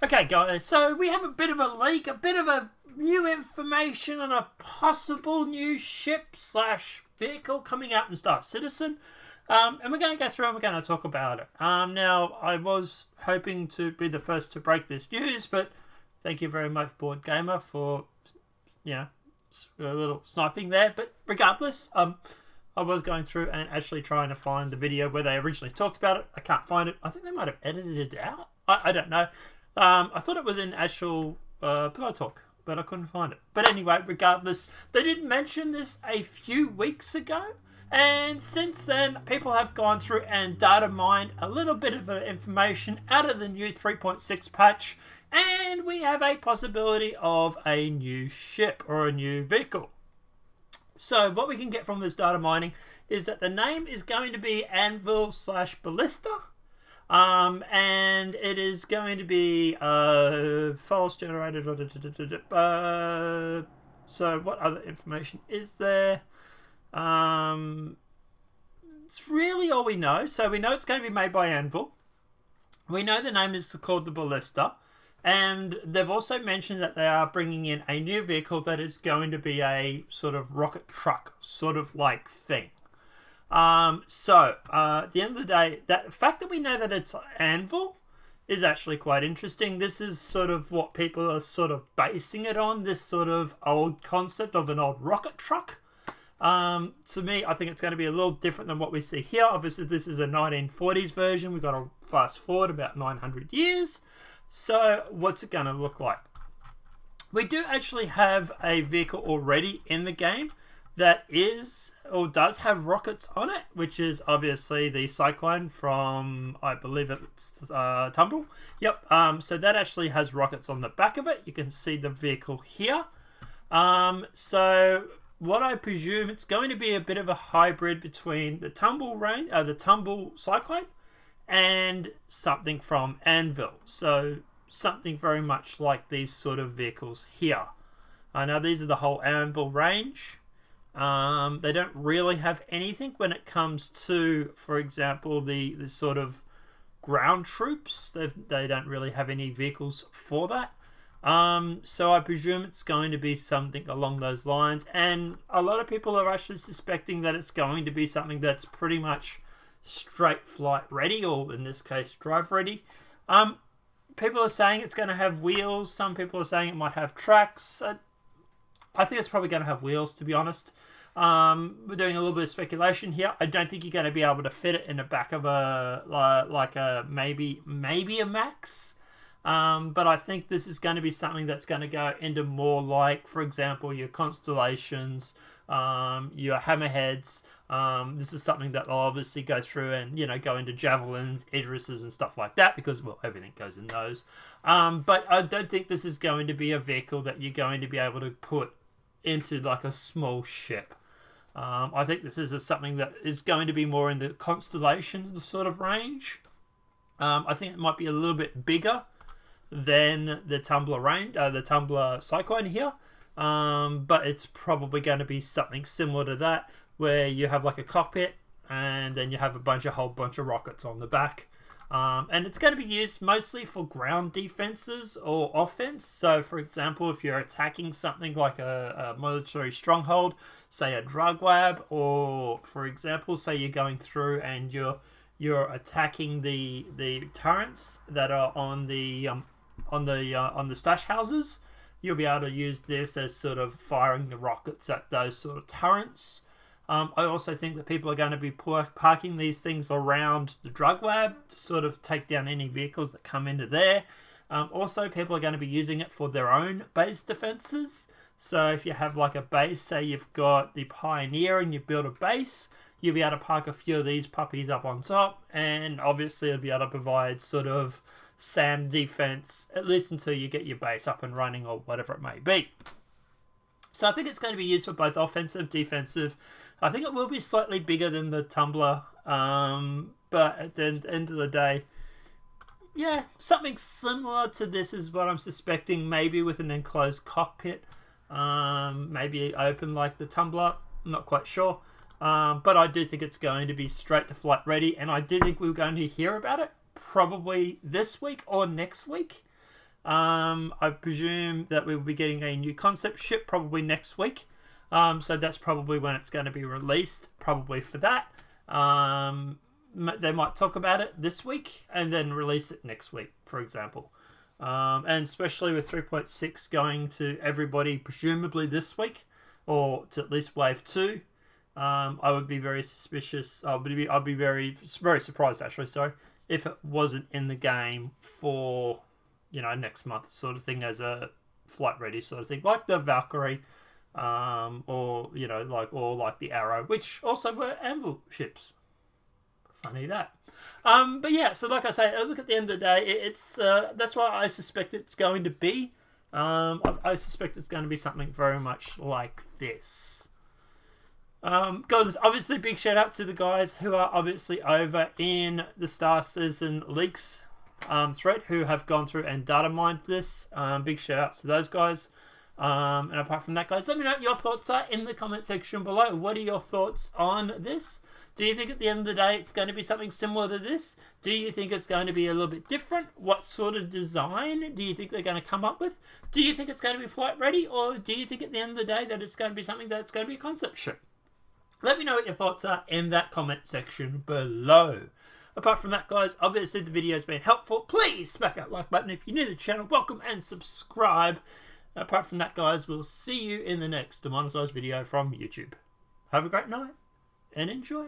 Okay, guys, so we have a bit of a leak, a bit of a new information on a possible new ship slash vehicle coming out in Star Citizen. And we're going to go through and we're going to talk about it. Now, I was hoping to be the first to break this news, but thank you very much, Board Gamer, for, a little sniping there. But regardless, I was going through and actually trying to find the video where they originally talked about it. I can't find it. I think they might have edited it out. I don't know. I thought it was in actual Pillow Talk, but I couldn't find it. But anyway, regardless, they did mention this a few weeks ago. And since then, people have gone through and data mined a little bit of information out of the new 3.6 patch. And we have a possibility of a new ship or a new vehicle. So what we can get from this data mining is that the name is going to be Anvil /Ballista. And it is going to be false generated. So what other information is there? It's really all we know. So we know it's going to be made by Anvil. We know the name is called the Ballista. And they've also mentioned that they are bringing in a new vehicle that is going to be a sort of rocket truck sort of like thing. At the end of the day, the fact that we know that it's Anvil is actually quite interesting. This is sort of what people are sort of basing it on, this sort of old concept of an old rocket truck. To me, I think it's going to be a little different than what we see here. Obviously, this is a 1940s version. We've got to fast forward about 900 years. So, what's it going to look like? We do actually have a vehicle already in the game that is or does have rockets on it, which is obviously the Cyclone from, I believe it's Tumble. Yep. So that actually has rockets on the back of it. You can see the vehicle here. So what I presume it's going to be a bit of a hybrid between the Tumble Cyclone and something from Anvil. So something very much like these sort of vehicles here. Now these are the whole Anvil range. They don't really have anything when it comes to, for example, the sort of ground troops. They don't really have any vehicles for that. So I presume it's going to be something along those lines. And a lot of people are actually suspecting that it's going to be something that's pretty much straight flight ready, or in this case, drive ready. People are saying it's going to have wheels. Some people are saying it might have tracks. I think it's probably going to have wheels, to be honest. We're doing a little bit of speculation here. I don't think you're going to be able to fit it in the back of a maybe a Max. But I think this is going to be something that's going to go into more like, for example, your Constellations, your Hammerheads. This is something that will obviously go through and, go into Javelins, Idrises and stuff like that because, well, everything goes in those. But I don't think this is going to be a vehicle that you're going to be able to put into like a small ship. I think this is something that is going to be more in the Constellations sort of range. I think it might be a little bit bigger than the Tumbler range, the Tumbler Cyclone here. But it's probably going to be something similar to that, where you have like a cockpit and then you have a whole bunch of rockets on the back. And it's going to be used mostly for ground defenses or offense. So, for example, if you're attacking something like a military stronghold, say a drug lab, or, for example, say you're going through and you're attacking the turrets that are on the stash houses, you'll be able to use this as sort of firing the rockets at those sort of turrets. I also think that people are going to be parking these things around the drug lab to sort of take down any vehicles that come into there. Also, people are going to be using it for their own base defenses. So if you have like a base, say you've got the Pioneer and you build a base, you'll be able to park a few of these puppies up on top, and obviously it'll be able to provide sort of SAM defense, at least until you get your base up and running or whatever it may be. So I think it's going to be used for both offensive, defensive. I think it will be slightly bigger than the Tumbler, but at the end of the day, yeah, something similar to this is what I'm suspecting, maybe with an enclosed cockpit, maybe open like the Tumbler, I'm not quite sure, but I do think it's going to be straight to flight ready, and I do think we're going to hear about it probably this week or next week. I presume that we'll be getting a new concept ship probably next week. So that's probably when it's going to be released, probably for that. They might talk about it this week and then release it next week, for example. And especially with 3.6 going to everybody presumably this week, or to at least wave 2, I would be very suspicious. I'd be very surprised actually. Sorry, if it wasn't in the game for next month sort of thing, as a flight ready sort of thing, like the Valkyrie, or like the Arrow, which also were Anvil ships. Funny that. But yeah, so like I say, look, at the end of the day, it's that's what I suspect it's going to be. I suspect it's going to be something very much like this. Guys, obviously, big shout out to the guys who are obviously over in the Star Citizen leaks thread, who have gone through and data mined this. Big shout out to those guys. And apart from that, guys, let me know what your thoughts are in the comment section below. What are your thoughts on this? Do you think at the end of the day it's going to be something similar to this? Do you think it's going to be a little bit different? What sort of design do you think they're going to come up with? Do you think it's going to be flight ready? Or do you think at the end of the day that it's going to be something that's going to be a concept ship? Let me know what your thoughts are in that comment section below. Apart from that, guys, obviously the video has been helpful. Please smack that like button if you're new to the channel. Welcome and subscribe. Apart from that, guys, we'll see you in the next demonetized video from YouTube. Have a great night and enjoy.